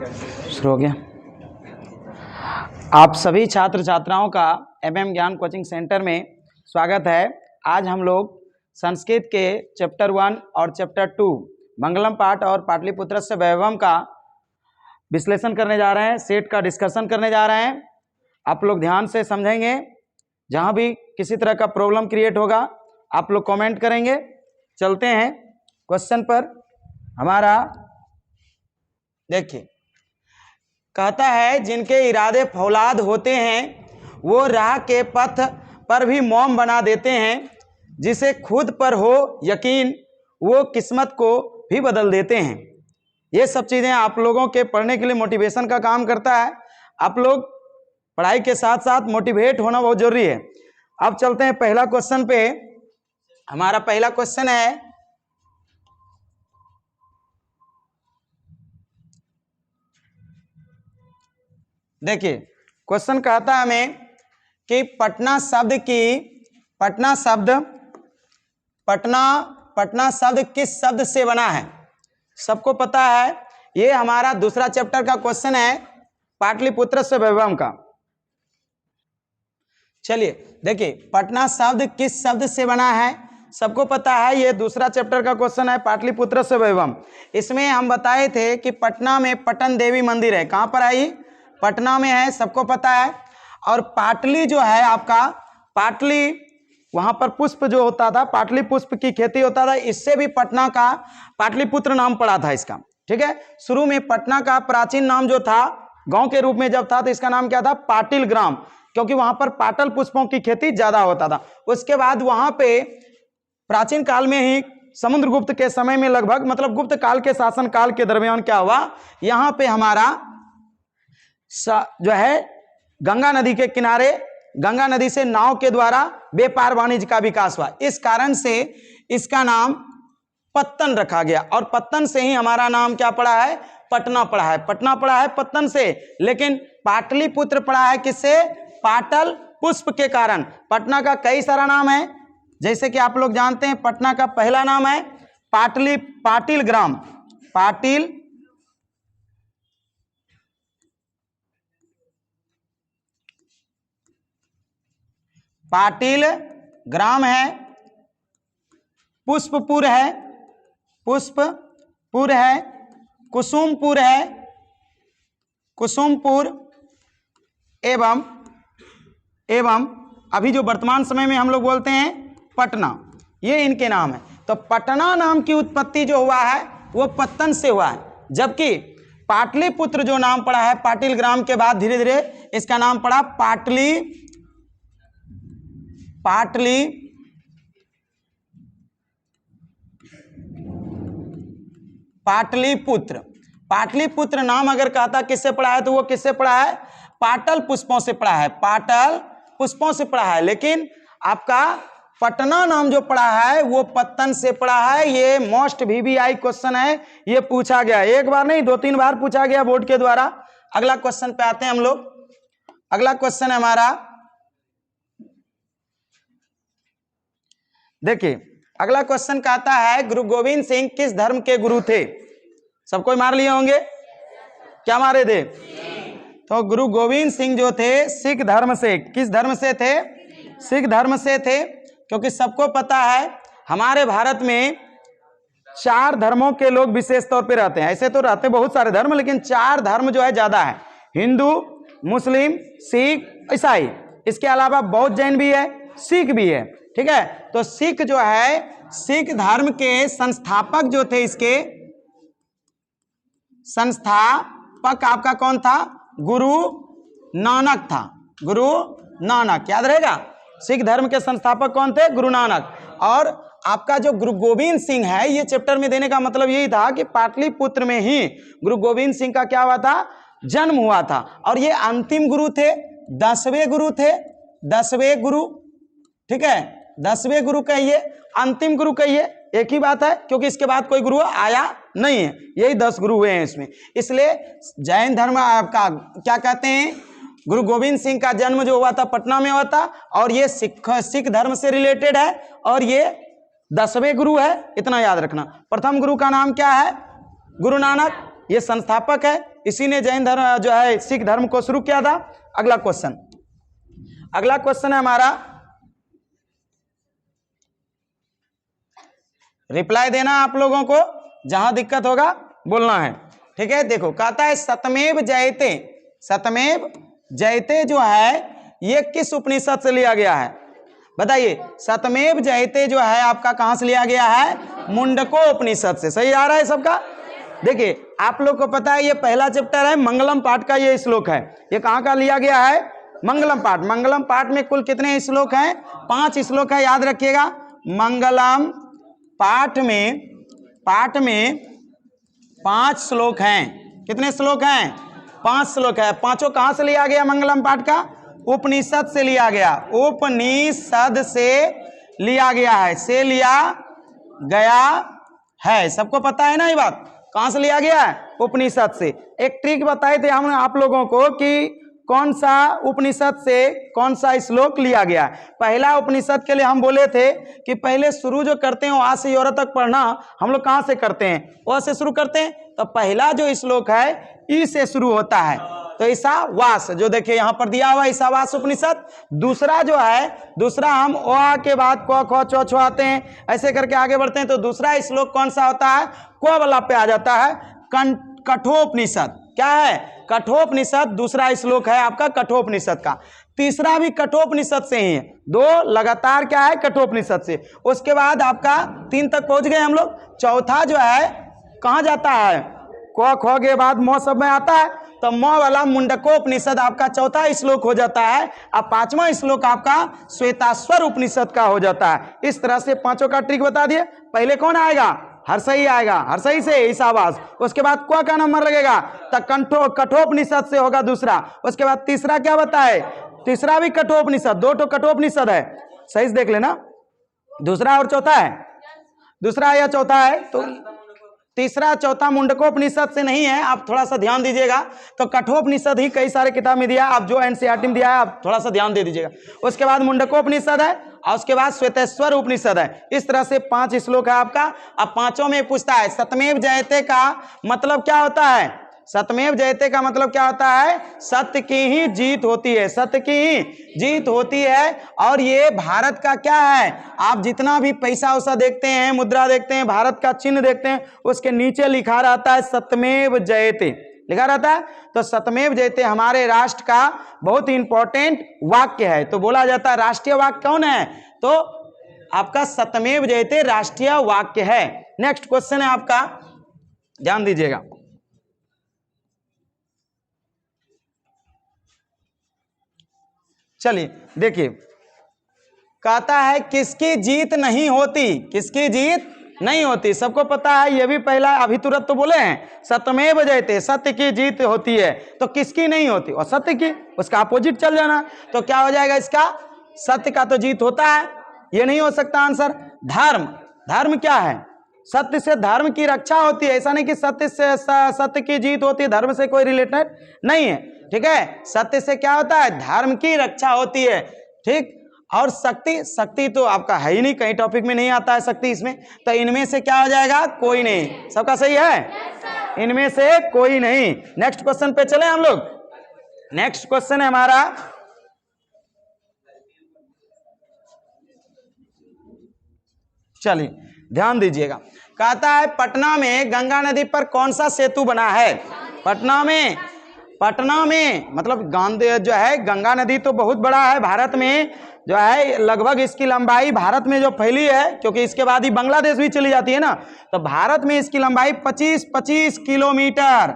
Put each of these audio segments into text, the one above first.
शुरू हो गया। आप सभी छात्र छात्राओं का MM ज्ञान कोचिंग सेंटर में स्वागत है। आज हम लोग संस्कृत के चैप्टर 1 और चैप्टर 2 मंगलम पाठ और पाटलिपुत्रस्य वैभवम का विश्लेषण करने जा रहे हैं, सेट का डिस्कशन करने जा रहे हैं। आप लोग ध्यान से समझेंगे। जहां भी किसी तरह का प्रॉब्लम क्रिएट होगा आप लोग कमेंट करेंगे। चलते हैं क्वेश्चन पर। हमारा देखिए, कहता है जिनके इरादे फौलाद होते हैं वो राह के पथ पर भी मोम बना देते हैं, जिसे खुद पर हो यकीन वो किस्मत को भी बदल देते हैं। ये सब चीज़ें आप लोगों के पढ़ने के लिए मोटिवेशन का काम करता है। आप लोग पढ़ाई के साथ साथ मोटिवेट होना बहुत जरूरी है। अब चलते हैं पहला क्वेश्चन पे। हमारा पहला क्वेश्चन है, देखिए क्वेश्चन कहता है हमें कि पटना शब्द किस शब्द से बना है। सबको पता है, ये हमारा दूसरा चैप्टर का क्वेश्चन है पाटलिपुत्रस्य वैभवम का। चलिए देखिए, पटना शब्द किस शब्द से बना है, सबको पता है। ये दूसरा चैप्टर का क्वेश्चन है पाटलिपुत्रस्य वैभवम। इसमें हम बताए थे कि पटना में पटन देवी मंदिर है। कहाँ पर आई? पटना में है, सबको पता है। और पाटली जो है आपका, पाटली वहां पर पुष्प जो होता था, पाटली पुष्प की खेती होता था। इससे भी पटना का पाटलिपुत्र नाम पड़ा था इसका। ठीक है, शुरू में पटना का प्राचीन नाम जो था, गांव के रूप में जब था, तो इसका नाम क्या था? पाटिल ग्राम, क्योंकि वहां पर पाटल पुष्पों की खेती ज्यादा होता था। उसके बाद वहां पे प्राचीन काल में ही समुद्रगुप्त के समय में लगभग, मतलब गुप्त काल के शासन काल के दरमियान क्या हुआ, यहाँ पे हमारा जो है गंगा नदी के किनारे, गंगा नदी से नाव के द्वारा व्यापार वाणिज्य का विकास हुआ। इस कारण से इसका नाम पत्तन रखा गया। और पत्तन से ही हमारा नाम क्या पड़ा है? पटना पड़ा है। पटना पड़ा है पत्तन से, लेकिन पाटलिपुत्र पड़ा है किससे? पाटल पुष्प के कारण। पटना का कई सारा नाम है, जैसे कि आप लोग जानते हैं पटना का पहला नाम है पाटिल ग्राम, पाटिल ग्राम है। पुष्पपुर है, कुसुमपुर है, कुसुमपुर एवं अभी जो वर्तमान समय में हम लोग बोलते हैं पटना, ये इनके नाम है। तो पटना नाम की उत्पत्ति जो हुआ है वो पत्तन से हुआ है, जबकि पाटलिपुत्र जो नाम पड़ा है पाटिल ग्राम के बाद धीरे धीरे इसका नाम पड़ा पाटलिपुत्र। पाटलिपुत्र नाम अगर कहता किससे पड़ा है, तो वो किससे पड़ा है? पाटल पुष्पों से पड़ा है, पाटल पुष्पों से पड़ा है। लेकिन आपका पटना नाम जो पड़ा है वो पत्तन से पड़ा है। ये मोस्ट VVI क्वेश्चन है, ये पूछा गया एक बार नहीं 2-3 बार पूछा गया बोर्ड के द्वारा। अगला क्वेश्चन पे आते हैं हम लोग। अगला क्वेश्चन है हमारा, देखिए अगला क्वेश्चन कहता है गुरु गोविंद सिंह किस धर्म के गुरु थे? सबको मार लिए होंगे, क्या मारे थे? तो गुरु गोविंद सिंह जो थे सिख धर्म से, किस धर्म से थे? सिख धर्म से थे। क्योंकि सबको पता है हमारे भारत में 4 धर्मों के लोग विशेष तौर पे रहते हैं। ऐसे तो रहते बहुत सारे धर्म, लेकिन 4 धर्म जो है ज्यादा है, हिंदू, मुस्लिम, सिख, ईसाई। इसके अलावा बौद्ध, जैन भी है, सिख भी है। ठीक है, तो सिख जो है, सिख धर्म के संस्थापक जो थे, इसके संस्थापक आपका कौन था? गुरु नानक था। गुरु नानक, याद रहेगा, सिख धर्म के संस्थापक कौन थे? गुरु नानक। और आपका जो गुरु गोविंद सिंह है, ये चैप्टर में देने का मतलब यही था कि पाटलिपुत्र में ही गुरु गोविंद सिंह का क्या हुआ था? जन्म हुआ था। और ये अंतिम गुरु थे, 10वें गुरु थे, 10वें गुरु। ठीक है, 10वें गुरु कहिए, अंतिम गुरु कहिए, एक ही बात है, क्योंकि इसके बाद कोई गुरु आया नहीं है। यही 10 गुरु हुए हैं इसमें। इसलिए जैन धर्म आपका क्या कहते हैं, गुरु गोविंद सिंह का जन्म जो हुआ था पटना में हुआ था, और ये सिख धर्म से रिलेटेड है, और ये 10वें गुरु है। इतना याद रखना। प्रथम गुरु का नाम क्या है? गुरु नानक। ये संस्थापक है, इसी ने जैन धर्म जो है सिख धर्म को शुरू किया था। अगला क्वेश्चन है हमारा, रिप्लाई देना आप लोगों को, जहां दिक्कत होगा बोलना है, ठीक है। देखो कहता है सतमेव जयते, सतमेव जयते जो है ये किस उपनिषद से लिया गया है? बताइए, सतमेव जयते जो है आपका कहां से लिया गया है? मुंडको उपनिषद से। सही आ रहा है सबका? देखिए आप लोग को पता है ये पहला चैप्टर है, मंगलम पाठ का ये श्लोक है। ये कहां का लिया गया है? मंगलम पाठ। मंगलम पाठ में कुल कितने श्लोक हैं? 5 श्लोक है, याद रखिएगा। मंगलम पाठ में 5 श्लोक हैं। कितने श्लोक हैं? 5 श्लोक है। पांचों कहां से लिया गया? मंगलम पाठ का उपनिषद से लिया गया, उपनिषद से लिया गया है, से लिया गया है। सबको पता है ना ये बात? कहां से लिया गया है? उपनिषद से। एक ट्रिक बताए थे हम आप लोगों को कि कौन सा उपनिषद से कौन सा श्लोक लिया गया। पहला उपनिषद के लिए हम बोले थे कि पहले शुरू जो करते हैं वहां से योर तक पढ़ना हम लोग कहां से करते हैं? वह से शुरू करते हैं। तो पहला जो श्लोक है ई से शुरू होता है, तो ईसावास जो देखिए यहां पर दिया हुआ ईसावास उपनिषद। दूसरा जो है, दूसरा हम ओ के बाद क ख छ छ आते हैं, ऐसे करके आगे बढ़ते हैं। तो दूसरा श्लोक कौन सा होता है? क वाला पे आ जाता है, कठोपनिषद। क्या है? कठोपनिषद दूसरा श्लोक है आपका कठोपनिषद का। तीसरा भी कठोपनिषद से ही है, 2 लगातार क्या है? कठोपनिषद से। उसके बाद आपका 3 तक पहुंच गए हम लोग। चौथा जो है कहां जाता है? क ख के बाद म सब में आता है, तो म वाला मुंडकोपनिषद आपका चौथा श्लोक हो जाता है। अब 5वां श्लोक आपका श्वेताश्वर उपनिषद का हो जाता है। इस तरह से पांचों का ट्रिक बता दिए। पहले कौन आएगा? हर्षई आएगा, हर्षई से ईसावास। उसके बाद क का नंबर लगेगा तो कठोपनिषद से होगा दूसरा। उसके बाद तीसरा क्या बताए? तीसरा भी कठोपनिषद, 2 तो कठोपनिषद है, सही से देख लेना। दूसरा और चौथा है, दूसरा या चौथा है, तो तीसरा चौथा मुंडकोपनिषद से नहीं है। आप थोड़ा सा ध्यान दीजिएगा। तो कठोपनिषद ही कई सारे किताब में दिया, आप जो एनसीईआरटी में दिया है आप थोड़ा सा ध्यान दे दीजिएगा। उसके बाद मुंडकोपनिषद है और उसके बाद श्वेतेश्वर उपनिषद है। इस तरह से 5 श्लोक है आपका। अब पांचों में पूछता है सतमेव जयते का मतलब क्या होता है? सतमेव जयते का मतलब क्या होता है? सत्य की ही जीत होती है, सत्य की ही जीत होती है। और ये भारत का क्या है? आप जितना भी पैसा वैसा देखते हैं, मुद्रा देखते हैं, भारत का चिन्ह देखते हैं, उसके नीचे लिखा रहता है सतमेव जयते, लिखा रहता है। तो सतमेव जयते हमारे राष्ट्र का बहुत ही इंपॉर्टेंट वाक्य है। तो बोला जाता है राष्ट्रीय वाक्य कौन है? तो आपका सतमेव जयते राष्ट्रीय वाक्य है। नेक्स्ट क्वेश्चन है आपका, ध्यान दीजिएगा। चलिए देखिए, कहता है किसकी जीत नहीं होती? किसकी जीत नहीं होती? सबको पता है, ये भी पहला अभी तुरंत तो बोले हैं सत्यमेव जयते, सत्य की जीत होती है। तो किसकी नहीं होती? और सत्य की, उसका अपोजिट चल जाना। तो क्या हो जाएगा इसका? सत्य का तो जीत होता है, ये नहीं हो सकता आंसर। धर्म, धर्म क्या है? सत्य से धर्म की रक्षा होती है। ऐसा नहीं कि सत्य से सत्य की जीत होती है, धर्म से कोई रिलेटेड नहीं है, ठीक है। सत्य से क्या होता है? धर्म की रक्षा होती है, ठीक। और शक्ति, शक्ति तो आपका है ही नहीं, कहीं टॉपिक में नहीं आता है शक्ति इसमें। तो इनमें से क्या हो जाएगा? कोई नहीं। सबका सही है? इनमें से कोई नहीं। नेक्स्ट क्वेश्चन पे चले हम लोग। नेक्स्ट क्वेश्चन है हमारा, चलिए ध्यान दीजिएगा। कहता है पटना में गंगा नदी पर कौन सा सेतु बना है? पटना में मतलब गांधी जो है, गंगा नदी तो बहुत बड़ा है भारत में, जो है लगभग इसकी लंबाई भारत में जो फैली है, क्योंकि इसके बाद ही बांग्लादेश भी चली जाती है ना, तो भारत में इसकी लंबाई 25 किलोमीटर,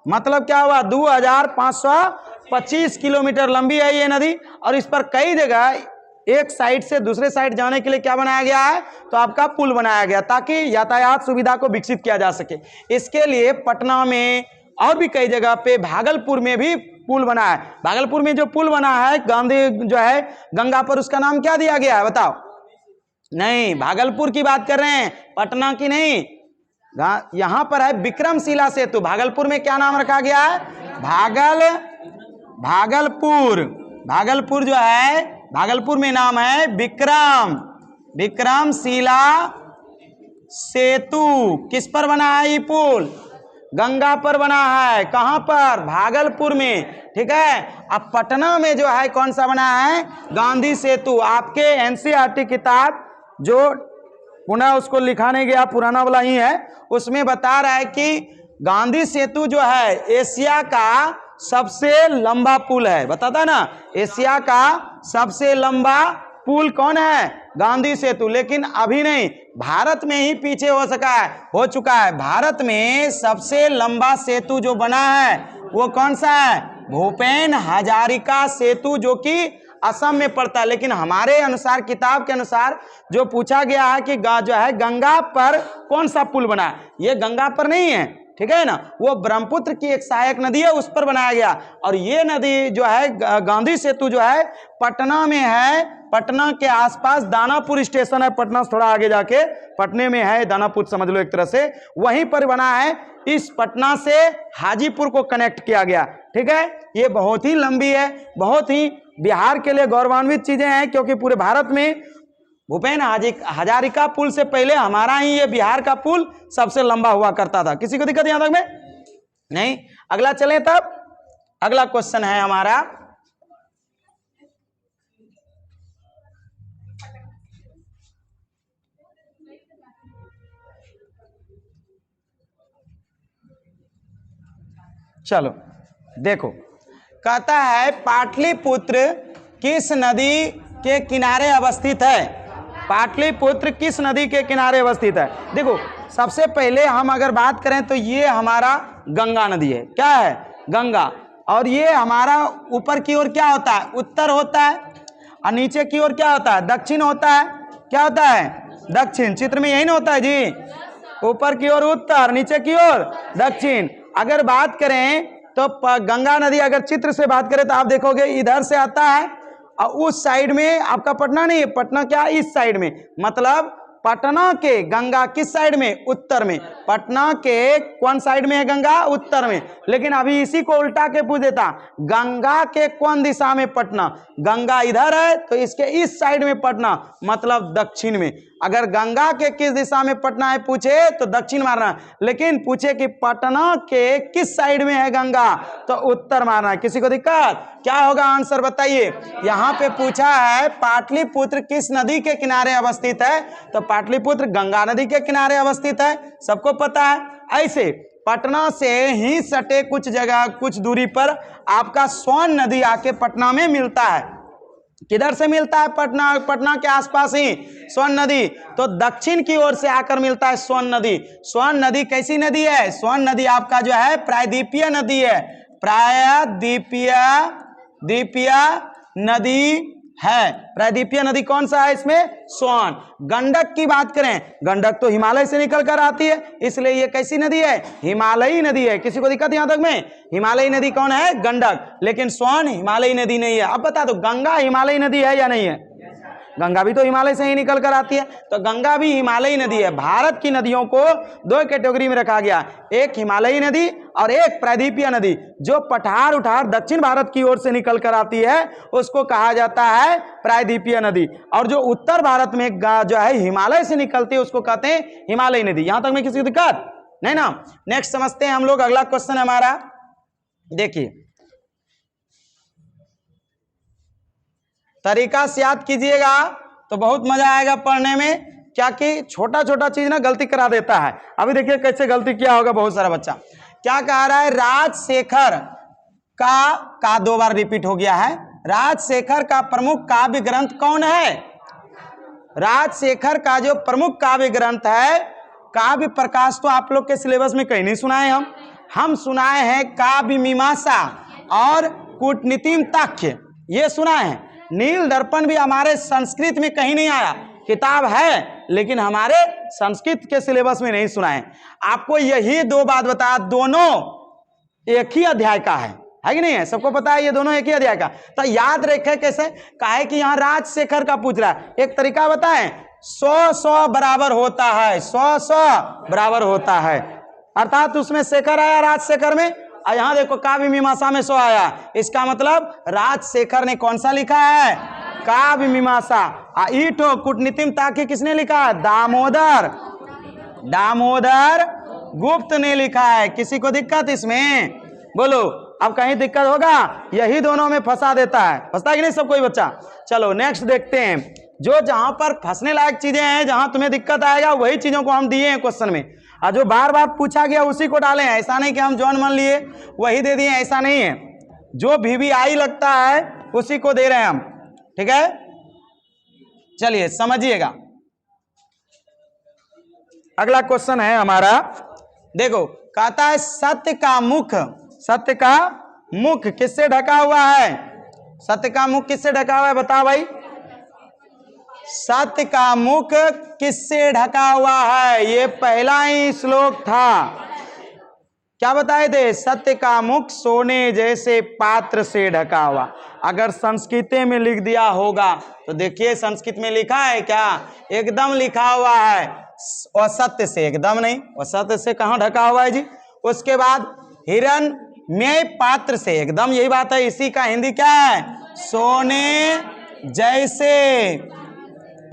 मतलब क्या हुआ? 2525 किलोमीटर लंबी है ये नदी। और इस पर कई जगह एक साइड से दूसरे साइड जाने के लिए क्या बनाया गया है? तो आपका पुल बनाया गया, ताकि यातायात सुविधा को विकसित किया जा सके। इसके लिए पटना में और भी कई जगह पे, भागलपुर में भी पुल बना है। भागलपुर में जो पुल बना है गांधी जो है गंगा पर, उसका नाम क्या दिया गया है? बताओ। नहीं, भागलपुर की बात कर रहे हैं, पटना की नहीं। यहां पर है विक्रमशिला सेतु। भागलपुर में क्या नाम रखा गया है? भागलपुर। भागलपुर जो है, भागलपुर में नाम है विक्रमशिला सेतु। किस पर बना है ये पुल? गंगा पर बना है। कहां पर? भागलपुर में। ठीक है। अब पटना में जो है कौन सा बना है? गांधी सेतु। आपके एनसीईआरटी किताब जो पुनः उसको लिखा नहीं गया, पुराना वाला ही है, उसमें बता रहा है कि गांधी सेतु जो है एशिया का सबसे लंबा पुल है। बताता ना, एशिया का सबसे लंबा पुल कौन है? गांधी सेतु। लेकिन अभी नहीं, भारत में ही पीछे हो चुका है। भारत में सबसे लंबा सेतु जो बना है वो कौन सा है? भूपेन हजारिका सेतु, जो कि असम में पड़ता है। लेकिन हमारे अनुसार, किताब के अनुसार जो पूछा गया है कि जो है गंगा पर कौन सा पुल बना है, ये गंगा पर नहीं है। ठीक है ना, वो ब्रह्मपुत्र की एक सहायक नदी है, उस पर बनाया गया। और ये नदी जो है गांधी सेतु जो है पटना में है। पटना के आसपास दानापुर स्टेशन है, पटना से थोड़ा आगे जाके पटने में है, दानापुर समझ लो एक तरह से, वहीं पर बना है। इस पटना से हाजीपुर को कनेक्ट किया गया। ठीक है, ये बहुत ही लंबी है, बहुत ही बिहार के लिए गौरवान्वित चीजें हैं, क्योंकि पूरे भारत में भूपेन हजारिका पुल से पहले हमारा ही ये बिहार का पुल सबसे लंबा हुआ करता था। किसी को दिक्कत यहां तक में? नहीं। अगला चले, तब अगला क्वेश्चन है हमारा, चलो देखो, कहता है पाटलिपुत्र किस नदी के किनारे अवस्थित है? पाटलिपुत्र किस नदी के किनारे अवस्थित है? देखो, सबसे पहले हम अगर बात करें तो ये हमारा गंगा नदी है। क्या है? गंगा। और ये हमारा ऊपर की ओर क्या होता है? उत्तर होता है। और नीचे की ओर क्या होता है? दक्षिण होता है। क्या होता है? दक्षिण। चित्र में यही ना होता है जी, ऊपर की ओर उत्तर, नीचे की ओर दक्षिण। अगर बात करें तो गंगा नदी, अगर चित्र से बात करें तो आप देखोगे इधर से आता है और उस साइड में आपका पटना नहीं है। पटना क्या? इस साइड में। मतलब पटना के गंगा किस साइड में? उत्तर में। पटना के कौन साइड में है गंगा? उत्तर में। लेकिन अभी इसी को उल्टा के पूछ देता, गंगा के कौन दिशा में पटना? गंगा इधर है तो इसके इस साइड में पटना, मतलब दक्षिण में। अगर गंगा के किस दिशा में पटना है पूछे तो दक्षिण मारना, लेकिन पूछे कि पटना के किस साइड में है गंगा तो उत्तर मारना है। किसी को दिक्कत? क्या होगा आंसर बताइए? यहां पे पूछा है पाटलिपुत्र किस नदी के किनारे अवस्थित है, तो पाटलिपुत्र गंगा नदी के किनारे अवस्थित है, सबको पता है। ऐसे पटना से ही सटे कुछ जगह, कुछ दूरी पर आपका सोन नदी आके पटना में मिलता है। किधर से मिलता है? पटना के आसपास ही सोन नदी, तो दक्षिण की ओर से आकर मिलता है सोन नदी। सोन नदी कैसी नदी है? सोन नदी आपका जो है प्रायद्वीपीय नदी है। प्रायद्वीपीय नदी है। प्रायद्वीपीय नदी कौन सा है इसमें? सोन। गंडक की बात करें, गंडक तो हिमालय से निकल कर आती है, इसलिए ये कैसी नदी है? हिमालयी नदी है। किसी को दिक्कत यहां तक में? हिमालयी नदी कौन है? गंडक। लेकिन सोन हिमालयी नदी नहीं है। अब बता दो, गंगा हिमालयी नदी है या नहीं है? गंगा भी तो हिमालय से ही निकल कर आती है, तो गंगा भी हिमालयी नदी है। भारत की नदियों को दो कैटेगरी में रखा गया, एक हिमालयी नदी और एक प्रायद्वीपीय नदी। जो पठार उठार दक्षिण भारत की ओर से निकल कर आती है उसको कहा जाता है प्रायद्वीपीय नदी, और जो उत्तर भारत में जो है हिमालय से निकलती है उसको कहते हैं हिमालयी नदी। यहां तक में किसी की दिक्कत नहीं ना? नेक्स्ट समझते हैं हम लोग। अगला क्वेश्चन हमारा देखिए, तरीका से याद कीजिएगा तो बहुत मजा आएगा पढ़ने में, क्या कि छोटा छोटा चीज ना गलती करा देता है। अभी देखिए कैसे गलती किया होगा बहुत सारा बच्चा। क्या कह रहा है? राजशेखर का दो बार रिपीट हो गया है। राजशेखर का प्रमुख काव्य ग्रंथ कौन है? राजशेखर का जो प्रमुख काव्य ग्रंथ है, काव्य प्रकाश तो आप लोग के सिलेबस में कहीं नहीं सुनाए हम सुनाए हैं काव्य मीमांसा और कूटनीतिम ताक्ष्य, ये सुनाए हैं। नील दर्पण भी हमारे संस्कृत में कहीं नहीं आया, किताब है लेकिन हमारे संस्कृत के सिलेबस में नहीं सुनाए। आपको यही दो बात बता, दोनों एक ही अध्याय का है कि नहीं है? सबको पता है ये दोनों एक ही अध्याय का, तो याद रखे कैसे? काहे कि यहाँ राजशेखर का पूछ रहा है। एक तरीका बताएं, 100 बराबर होता है, 100 बराबर होता है, अर्थात उसमें शेखर आया राजशेखर में, और यहां देखो काव्य मीमांसा में 100 आया। इसका मतलब राजशेखर ने कौन सा लिखा है? काव्य मीमांसा। ईटो कूटनीतिम ताक्ष्य किसने लिखा है? दामोदर गुप्त ने लिखा है। किसी को दिक्कत इसमें? बोलो, अब कहीं दिक्कत होगा? यही दोनों में फंसा देता है, फंसता है कि नहीं सब कोई बच्चा? चलो नेक्स्ट देखते हैं। जो जहां पर फंसने लायक चीजें हैं, जहां तुम्हें दिक्कत आएगा, वही चीजों को हम दिए हैं क्वेश्चन में, और जो बार बार पूछा गया उसी को डाले हैं। ऐसा नहीं कि हम जॉन मान लिए वही दे दिए, ऐसा नहीं है। जो VVI लगता है उसी को दे रहे हैं हम, ठीक है? चलिए समझिएगा। अगला क्वेश्चन है हमारा, देखो कहता है सत्य का मुख, सत्य का मुख किससे ढका हुआ है? सत्य का मुख किससे ढका हुआ है बताओ भाई? सत्य का मुख किससे ढका हुआ है? ये पहला ही श्लोक था। क्या बताए थे? सत्य का मुख सोने जैसे पात्र से ढका हुआ। अगर संस्कृत में लिख दिया होगा तो देखिए संस्कृत में लिखा है क्या? एकदम लिखा हुआ है असत्य से, एकदम नहीं। असत्य से कहाँ ढका हुआ है जी? उसके बाद हिरण्मय पात्र से, एकदम यही बात है। इसी का हिंदी क्या है? सोने जैसे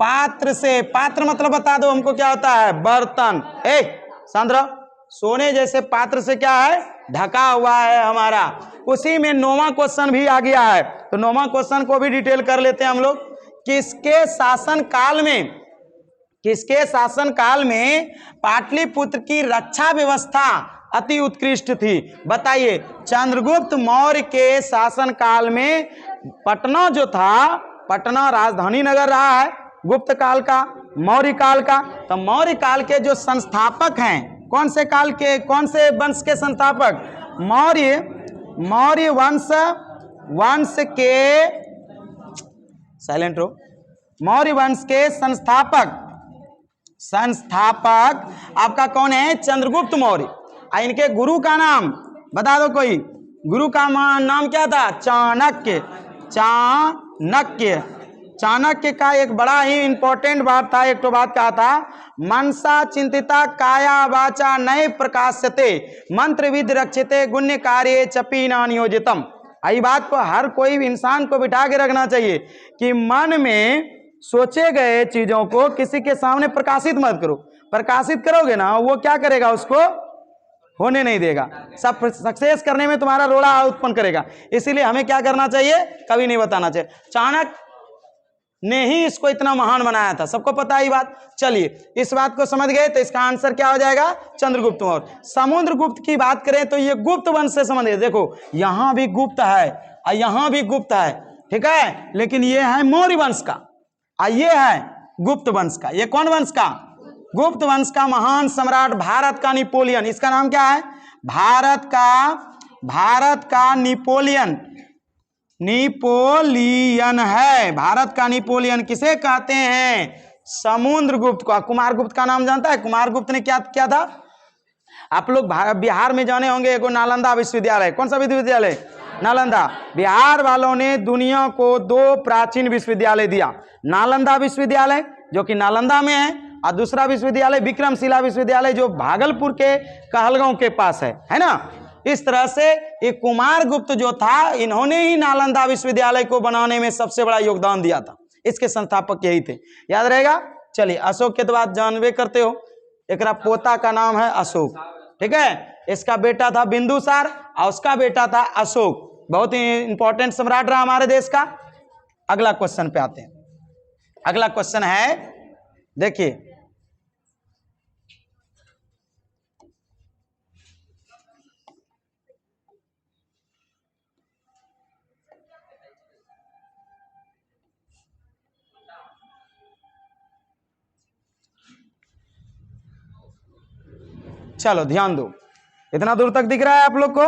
पात्र से। पात्र मतलब बता दो हमको क्या होता है? बर्तन। सांद्रा, सोने जैसे पात्र से क्या है? ढका हुआ है हमारा। उसी में 9वां क्वेश्चन भी आ गया है, तो 9वां क्वेश्चन को भी डिटेल कर लेते हैं हम लोग। किसके शासन काल में, किसके शासन काल में पाटलिपुत्र की रक्षा व्यवस्था अति उत्कृष्ट थी? बताइए। चंद्रगुप्त मौर्य के शासन काल में पटना जो था, पटना राजधानी नगर रहा है गुप्त काल का, मौर्य काल का। तो मौर्य काल के जो संस्थापक हैं, कौन से काल के, कौन से वंश के संस्थापक? मौर्य वंश के, साइलेंट रहो, मौर्य वंश के संस्थापक आपका कौन है? चंद्रगुप्त मौर्य। इनके गुरु का नाम बता दो कोई। गुरु का नाम क्या था? चाणक्य। चाणक्य, चाणक्य का एक बड़ा ही इंपॉर्टेंट बात था, एक तो बात कहा था, मनसा चिंतिता काया वाचा नए प्रकाशते मंत्रविद रक्षिते गुण्य कार्ये चपीना नियोजितम। आई बात को हर कोई इंसान को बिठा के रखना चाहिए कि मन में सोचे गए चीजों को किसी के सामने प्रकाशित मत करो। प्रकाशित करोगे ना, वो क्या करेगा? उसको होने नहीं देगा, सब सक्सेस करने में तुम्हारा रोड़ा उत्पन्न करेगा। इसीलिए हमें क्या करना चाहिए? कभी नहीं बताना चाहिए। चाणक्य ने ही इसको इतना महान बनाया था, सबको पता है बात। चलिए इस बात को समझ गए तो इसका आंसर क्या हो जाएगा? चंद्रगुप्त मौर्य। समुद्रगुप्त की बात करें तो ये गुप्त वंश से संबंधित। देखो यहां भी गुप्त है और यहां भी गुप्त है, ठीक है, लेकिन ये है मौर्य वंश का और ये है गुप्त वंश का। ये कौन वंश का? गुप्त वंश का महान सम्राट, भारत का नेपोलियन। इसका नाम क्या है? भारत का नेपोलियन। नेपोलियन है भारत का नेपोलियन। किसे कहते हैं? समुद्रगुप्त को। कुमारगुप्त का नाम जानता है? कुमारगुप्त ने क्या किया था? आप लोग बिहार में जाने होंगे एगो नालंदा विश्वविद्यालय। कौन सा विश्वविद्यालय? नालंदा। बिहार वालों ने दुनिया को 2 प्राचीन विश्वविद्यालय दिया। नालंदा विश्वविद्यालय जो कि नालंदा में है, और दूसरा विश्वविद्यालय विक्रमशिला विश्वविद्यालय जो भागलपुर के कहलगांव के पास है ना। इस तरह से ये कुमारगुप्त जो था, इन्होंने ही नालंदा विश्वविद्यालय को बनाने में सबसे बड़ा योगदान दिया था। इसके संस्थापक यही थे, याद रहेगा। चलिए अशोक के तो बात जानवे करते हो, एक पोता का नाम है अशोक, ठीक है। इसका बेटा था बिंदुसार और उसका बेटा था अशोक। बहुत ही इंपॉर्टेंट सम्राट रहा हमारे देश का। अगला क्वेश्चन पे आते हैं। अगला क्वेश्चन है, देखिए चलो ध्यान दो, इतना दूर तक दिख रहा है आप लोग को?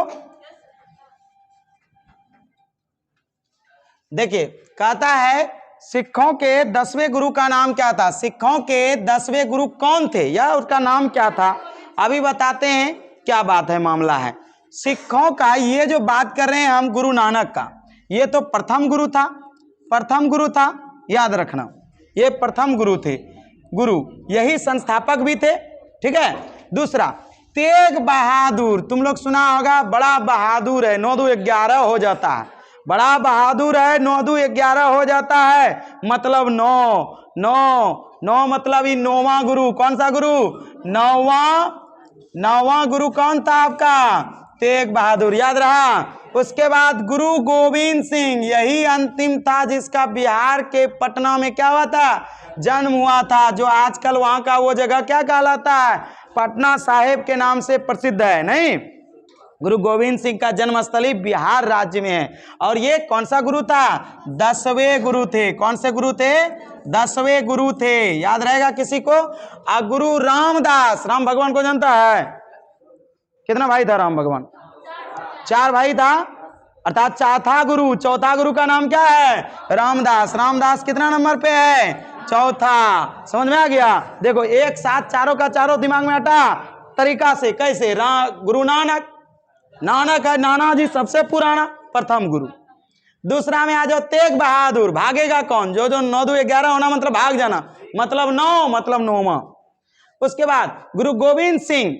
देखिए कहता है सिखों के 10वें गुरु का नाम क्या था? सिखों के 10वें गुरु कौन थे या उसका नाम क्या था? अभी बताते हैं क्या बात है, मामला है। सिखों का ये जो बात कर रहे हैं हम, गुरु नानक का, ये तो प्रथम गुरु था। प्रथम गुरु था, याद रखना, ये प्रथम गुरु थे। गुरु यही संस्थापक भी थे, ठीक है। दूसरा तेग बहादुर, तुम लोग सुना होगा, बड़ा बहादुर है, 9 2 11 हो जाता है। बड़ा बहादुर है, 9 2 11 हो जाता है, मतलब 9 9 9 मतलब ही 9वां गुरु। कौन सा गुरु? 9वां 9वां गुरु कौन था आपका? तेग बहादुर, याद रहा। उसके बाद गुरु गोविंद सिंह, यही अंतिम था जिसका बिहार के पटना में क्या हुआ था? जन्म हुआ था, जो आजकल वहां का वो जगह क्या कहलाता है? पटना साहिब के नाम से प्रसिद्ध है। नहीं, गुरु गोविंद सिंह का जन्मस्थली बिहार राज्य में है। और ये कौन सा गुरु था? 10वें गुरु थे। कौन से गुरु थे? 10वें गुरु थे, याद रहेगा किसी को? गुरु रामदास, राम भगवान को जानता है? कितना भाई था राम भगवान? 4 भाई था, अर्थात चौथा गुरु। चौथा गुरु का नाम क्या है? रामदास। रामदास कितना नंबर पे है? चौथा। समझ में आ गया? देखो एक साथ चारों का चारों दिमाग में हटा तरीका से। कैसे? गुरु नानक, नानक है, नाना जी सबसे पुराना प्रथम गुरु। दूसरा में आ जाओ तेग बहादुर, भागेगा कौन? जो 9 2 11 होना मतलब भाग जाना, मतलब 9, मतलब 9वां। उसके बाद गुरु गोविंद सिंह,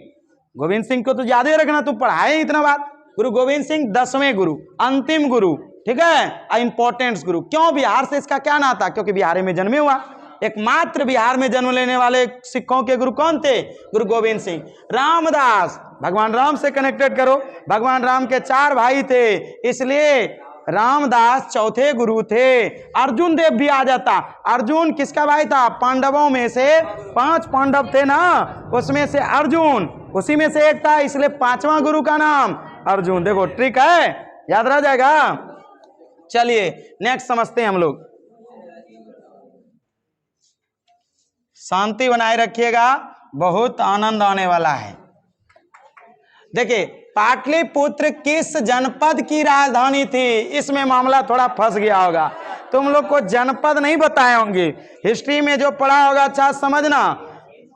गोविंद सिंह को तो याद ही रखना, तू पढ़ाए इतना बात। गुरु गोविंद सिंह 10वें गुरु, अंतिम गुरु, ठीक है, इंपॉर्टेंट गुरु। क्यों? बिहार से इसका क्या नाता? क्योंकि बिहार में जन्मे हुआ। एकमात्र बिहार में जन्म लेने वाले सिखों के गुरु कौन थे? गुरु गोविंद सिंह। रामदास, भगवान राम से कनेक्टेड करो, भगवान राम के 4 भाई थे, इसलिए रामदास चौथे गुरु थे। अर्जुन देव भी आ जाता। अर्जुन किसका भाई था? पांडवों में से 5 पांडव थे ना, उसमें से अर्जुन उसी में से एक था, इसलिए 5वां गुरु का नाम अर्जुन। देखो ट्रिक है, याद रह जाएगा। चलिए नेक्स्ट समझते हैं हम लोग। शांति बनाए रखिएगा, बहुत आनंद आने वाला है। देखिए पाटलिपुत्र किस जनपद की राजधानी थी? इसमें मामला थोड़ा फंस गया होगा, तुम लोग को जनपद नहीं बताए होंगे। हिस्ट्री में जो पढ़ा होगा अच्छा समझना।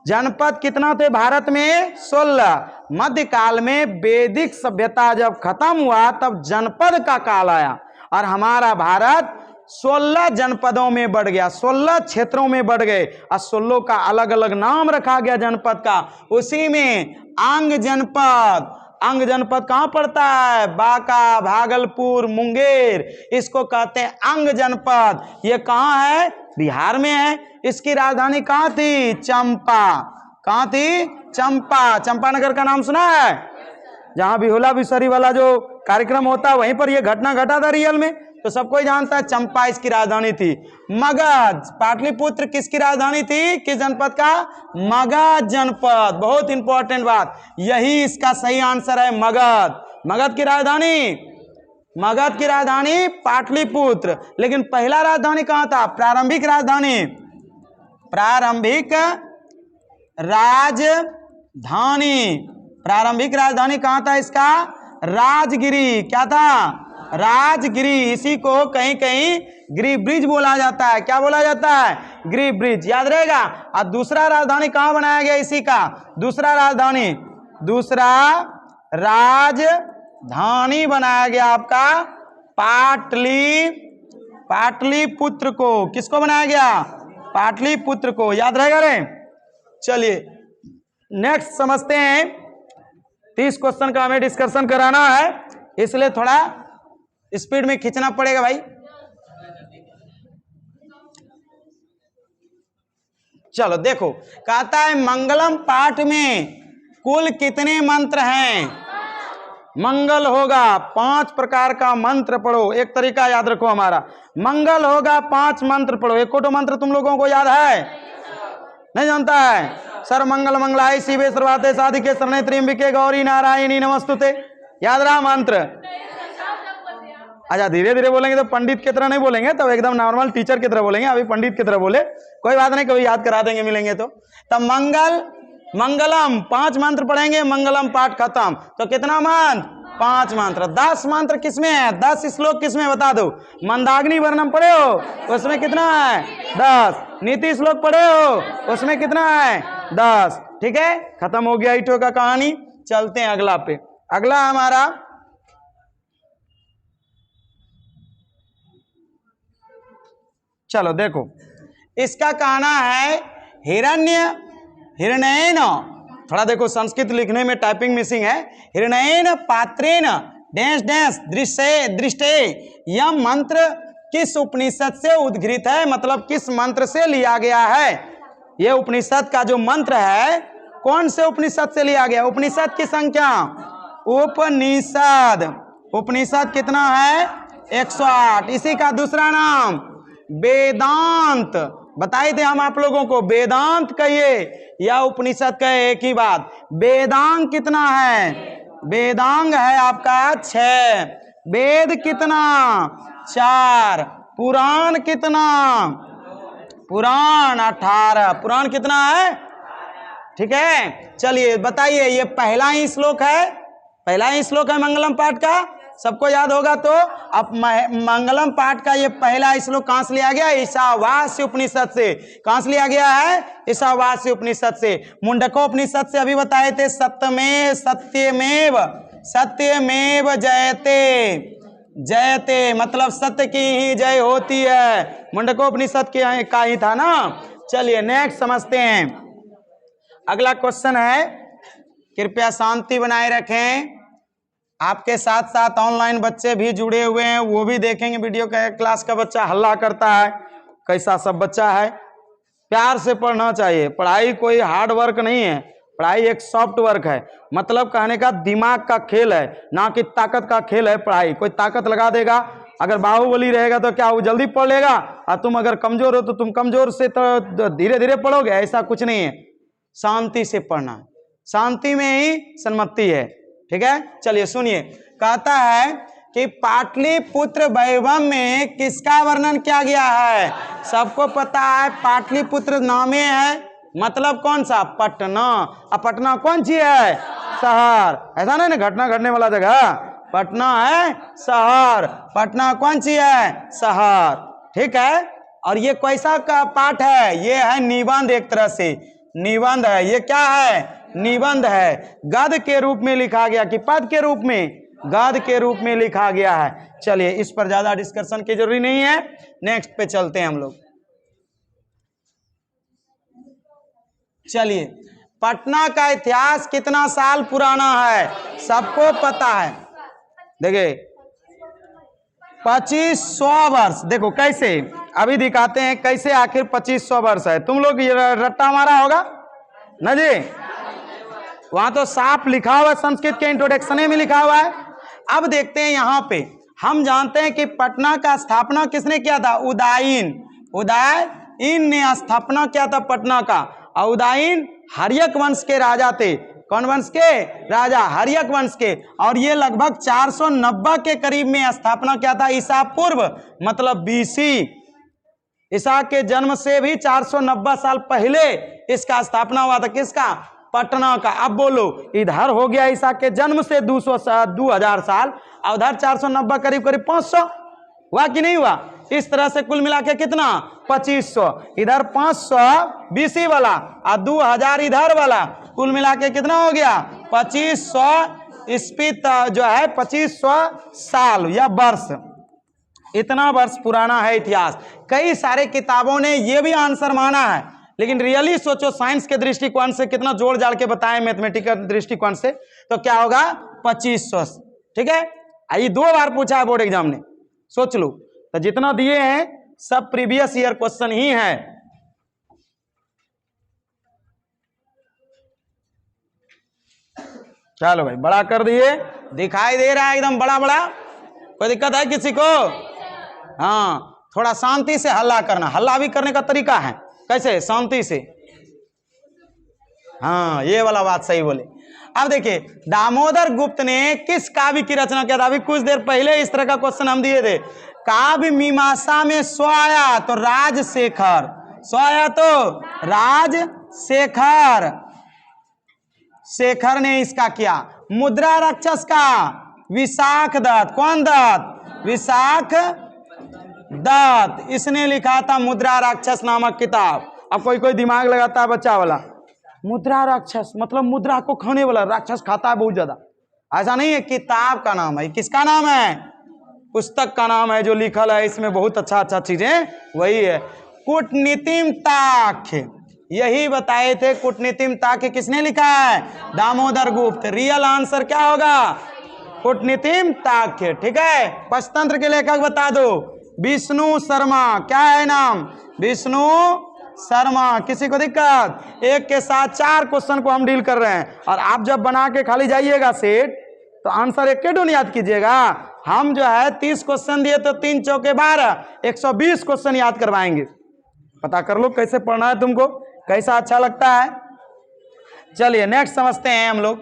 जनपद कितना थे भारत में? 16। मध्यकाल में वैदिक सभ्यता जब खत्म हुआ तब जनपद का काल आया और हमारा भारत 16 जनपदों में बढ़ गया, 16 क्षेत्रों में बढ़ गए और 16 का अलग अलग नाम रखा गया जनपद का। उसी में अंग जनपद, अंग जनपद कहां पड़ता है? बांका, भागलपुर, मुंगेर, इसको कहते हैं अंग जनपद। ये कहां है? बिहार में है। इसकी राजधानी कहां थी? चंपा। कहां थी? चंपा। चंपानगर का नाम सुना है? जहां बिहुला बिसरी वाला जो कार्यक्रम होता है वहीं पर यह घटना घटा था रियल में, तो सबको ही जानता है। चंपा इसकी राजधानी थी। मगध, पाटलिपुत्र किसकी राजधानी थी? किस जनपद का? मगध जनपद। बहुत इंपॉर्टेंट बात, यही इसका सही आंसर है, मगध। मगध की राजधानी, मगध की राजधानी पाटलिपुत्र। लेकिन पहला राजधानी कहां था? प्रारंभिक राजधानी, प्रारंभिक राजधानी, प्रारंभिक राजधानी कहां था इसका? राजगिरी। क्या था? राजगिरी। इसी को कहीं कहीं गिरी ब्रिज बोला जाता है। क्या बोला जाता है? गिरी ब्रिज, याद रहेगा। और दूसरा राजधानी कहां बनाया गया इसी का? दूसरा राजधानी, दूसरा राजधानी बनाया गया आपका पाटलिपुत्र को। किसको बनाया गया? पाटलिपुत्र को, याद रहेगा रे। चलिए नेक्स्ट समझते हैं। 30 क्वेश्चन का हमें डिस्कशन कराना है, इसलिए थोड़ा स्पीड में खींचना पड़ेगा भाई। चलो देखो, कहता है मंगलम पाठ में कुल कितने मंत्र हैं? मंगल होगा 5 प्रकार का मंत्र पढ़ो। एक तरीका याद रखो हमारा, मंगल होगा 5 मंत्र पढ़ो। एको तो मंत्र तुम लोगों को याद है? नहीं जानता है? सर मंगल मंगलाय शिवे सर्वाते साधिके शरणे त्र्यंबिके गौरी नारायणी नमस्तुते, याद रहा मंत्र? अच्छा धीरे धीरे बोलेंगे तो पंडित की तरह नहीं बोलेंगे, तब एकदम नॉर्मल टीचर की तरह बोलेंगे। अभी पंडित की तरह बोले, कोई बात नहीं, कभी याद करा देंगे मिलेंगे तो। तब मंगलम 5 मंत्र पढ़ेंगे, मंगलम पाठ खत्म। तो कितना मंत्र? 5 मंत्र। 10 मंत्र किसमें है? 10 श्लोक किसमें बता दो? मंदाग्नि वर्णम पढ़े हो, उसमें कितना है? 10। नीति श्लोक पढ़े हो, उसमें कितना है? 10। ठीक है, खत्म हो गया ईटो का कहानी। चलते हैं अगला पे। अगला हमारा चलो देखो, इसका कहना है हिरण्येन, थोड़ा देखो संस्कृत लिखने में टाइपिंग मिसिंग है। हिरण्येन पात्रेण डैश डैश दृष्टे, यह मंत्र किस उपनिषद से उद्घृत है? मतलब किस मंत्र से लिया गया है? यह उपनिषद का जो मंत्र है कौन से उपनिषद से लिया गया? उपनिषद की संख्या, उपनिषद कितना है? 108। इसी का दूसरा नाम वेदांत। बताए थे हम आप लोगों को, वेदांत कहिए या उपनिषद कहे एक ही बात। वेदांग कितना है? वेदांग है आपका 6। वेद कितना? 4। पुराण कितना? पुराण 18। पुराण कितना है? ठीक है, चलिए बताइए, ये पहला ही श्लोक है, पहला ही श्लोक है मंगलम पाठ का, सबको याद होगा। तो अब मंगलम पाठ का ये पहला श्लोक कहां से लिया गया? ईशावास्य उपनिषद से। कहां से लिया गया है? ईशावास्य उपनिषद से। मुंडकोपनिषद से अभी बताए थे, सत्यमेव जयते मतलब सत्य की ही जय होती है। मुंडकोपनिषद का ही था ना। चलिए नेक्स्ट समझते हैं। अगला क्वेश्चन है, कृपया शांति बनाए रखें। आपके साथ साथ ऑनलाइन बच्चे भी जुड़े हुए हैं, वो भी देखेंगे वीडियो। का क्लास का बच्चा हल्ला करता है, कैसा सब बच्चा है। प्यार से पढ़ना चाहिए। पढ़ाई कोई हार्ड वर्क नहीं है, पढ़ाई एक सॉफ्ट वर्क है। मतलब कहने का दिमाग का खेल है, ना कि ताकत का खेल है पढ़ाई। कोई ताकत लगा देगा, अगर बाहुबली रहेगा तो क्या वो जल्दी पढ़ लेगा, और तुम अगर कमजोर हो तो तुम कमजोर से तो धीरे धीरे पढ़ोगे? ऐसा कुछ नहीं है। शांति से पढ़ना, शांति में ही सन्मति है। ठीक है, चलिए सुनिए। कहता है कि पाटलिपुत्र वैभव में किसका वर्णन किया गया है? सबको पता है पाटलिपुत्र नामे है, मतलब कौन सा? पटना। अब पटना कौन सी है? शहर। ऐसा नहीं ना, घटना घटने वाला जगह पटना है शहर। पटना कौन सी है? शहर। ठीक है, और ये कैसा का पाठ है? ये है निबंध, एक तरह से निबंध है। ये क्या है? निबंध है। गद्य के रूप में लिखा गया कि पद के रूप में? गद्य के रूप में लिखा गया है। चलिए इस पर ज्यादा डिस्कशन की जरूरी नहीं है, नेक्स्ट पे चलते हैं हम लोग। चलिए, पटना का इतिहास कितना साल पुराना है? सबको पता है। देखिए 2500 वर्ष। देखो कैसे, अभी दिखाते हैं कैसे आखिर 2500 वर्ष है। तुम लोग ये रट्टा मारा होगा ना जी, वहां तो साफ लिखा हुआ है, संस्कृत के इंट्रोडक्शन में लिखा हुआ है। अब देखते हैं यहाँ पे, हम जानते हैं कि पटना का स्थापना किसने किया था? उदयन ने स्थापना किया था पटना का। और उदयन हर्यक वंश के राजा थे। कौन वंश के? राजा हर्यक वंश के। और ये लगभग 490 के करीब में स्थापना किया था, ईसा पूर्व मतलब BC। ईसा के जन्म से भी 490 साल पहले इसका स्थापना हुआ था। किसका? पटना का। अब बोलो, इधर हो गया ईसा के जन्म से 2000 साल, और उधर 490 करीब 500 हुआ कि नहीं हुआ? इस तरह से कुल मिला के कितना? 2500। इधर 500 BC वाला और 2000 इधर वाला, कुल मिला के कितना हो गया? 2500 ईस्वी जो है 2500 साल या वर्ष। इतना वर्ष पुराना है इतिहास। कई सारे किताबों ने यह भी आंसर माना है, लेकिन रियली सोचो साइंस के दृष्टिकोण से कितना जोड़ जाड़ के बताएं, मैथमेटिकल दृष्टिकोण से, तो क्या होगा? 2500। ठीक है, ये 2 बार पूछा है बोर्ड एग्जाम ने, सोच लो। तो जितना दिए हैं सब प्रीवियस ईयर क्वेश्चन ही है। चलो भाई, बड़ा कर दिए, दिखाई दे रहा है एकदम बड़ा बड़ा। कोई दिक्कत है किसी को? हाँ, थोड़ा शांति से हल्ला करना। हल्ला भी करने का तरीका है, कैसे? शांति से। हाँ, ये वाला बात सही बोले। अब देखिए, दामोदर गुप्त ने किस काव्य की रचना किया था? अभी कुछ देर पहले इस तरह का क्वेश्चन हम दिए थे। काव्य मीमांसा में स्व आया तो राजशेखर, स्व आया तो राजशेखर, शेखर ने इसका किया। मुद्रा राक्षस का विशाख दत्त। कौन दत्त? विशाख दत्त, इसने लिखा था मुद्रा राक्षस नामक किताब। अब कोई कोई दिमाग लगाता है बच्चा वाला, मुद्रा राक्षस मतलब मुद्रा को खाने वाला, राक्षस खाता है बहुत ज्यादा। ऐसा नहीं है, किताब का नाम है। किसका नाम है? पुस्तक का नाम है जो लिखल है, इसमें बहुत अच्छा चीजें वही है। कूटनीतिम ताक्ष, यही बताए थे। कूटनीतिम ताक्ष किसने लिखा है? दामोदर गुप्त। रियल आंसर क्या होगा? कूटनीतिम ताक्ष। ठीक है, पंचतंत्र के लेखक बता दो। विष्णु शर्मा। क्या है नाम? विष्णु शर्मा। किसी को दिक्कत? एक के साथ 4 क्वेश्चन को हम डील कर रहे हैं और आप जब बना के खाली जाइएगा सेट तो आंसर एक के याद कीजिएगा। हम जो है 30 क्वेश्चन दिए तो 3 चौके 12, 120 क्वेश्चन याद करवाएंगे। पता कर लो कैसे पढ़ना है तुमको, कैसा अच्छा लगता है। चलिए नेक्स्ट समझते हैं हम लोग।